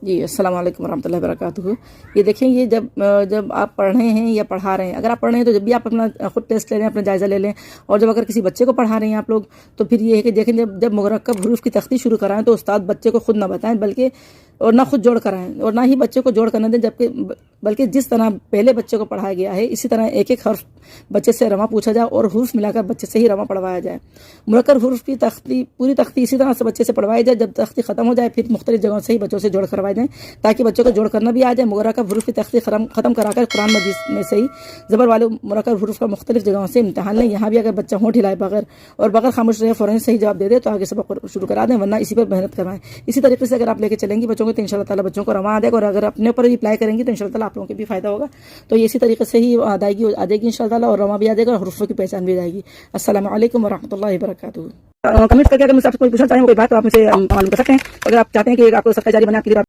جی السلام علیکم ورحمۃ اللہ وبرکاتہ. یہ دیکھیں، یہ جب آپ پڑھ رہے ہیں یا پڑھا رہے ہیں، اگر آپ پڑھ رہے ہیں تو جب بھی آپ اپنا خود ٹیسٹ لے لیں، اپنا جائزہ لے لیں. اور جب اگر کسی بچے کو پڑھا رہے ہیں آپ لوگ، تو پھر یہ ہے کہ دیکھیں، جب مرکب حروف کی تختی شروع کرائیں تو استاد بچے کو خود نہ بتائیں، بلکہ اور نہ خود جوڑ کرائیں اور نہ ہی بچے کو جوڑ کرنے دیں، بلکہ جس طرح پہلے بچے کو پڑھایا گیا ہے اسی طرح ایک ایک حرف بچے سے رواں پوچھا جائے اور حروف ملا کر بچے سے ہی رواں پڑھوایا جائے. مرکب حروف کی تختی، پوری تختی اسی طرح سے بچے سے پڑھوائی جائے. جب تختی ختم ہو جائے پھر مختلف جگہوں سے ہی بچوں سے جوڑ کروائی دیں، تاکہ بچوں کو جوڑ کرنا بھی آ جائے. مرکب حروف کی تختی ختم کرا کر قرآن مجید میں سے ہی زبر والے مرکب حروف کا مختلف جگہوں سے امتحان لیں. یہاں بھی اگر بچہ ہونٹ ہلائے بغیر خاموش رہے، فوراً صحیح جواب دے دے تو آگے سبق شروع کرا دیں، ورنہ اسی پر محنت کروائیں. اسی طریقے سے اگر آپ لے کے چلیں گی بچوں کو تو انشاءاللہ تعالیٰ بچوں کو رواں آ جائے گا، اور اگر اپنے اوپر بھی اپلائی کریں گی تو انشاءاللہ تعالیٰ آپ لوگوں کو بھی فائدہ ہوگا. تو یہ اسی طریقے سے ہی ادائیگی آ جائے گی انشاءاللہ تعالیٰ، اور رواں بھی آ جائے گا اور حروفوں کی پہچان بھی آ جائے گی. السلام علیکم ورحمۃ اللہ وبرکاتہ. کمنٹ کر کے اگر مجھ سے کوئی پوچھنا چاہیں کوئی بات تو آپ مجھ سے معلوم کر سکتے ہیں. اگر آپ چاہتے ہیں کہ آپ کو صدقہ جاری بنا کے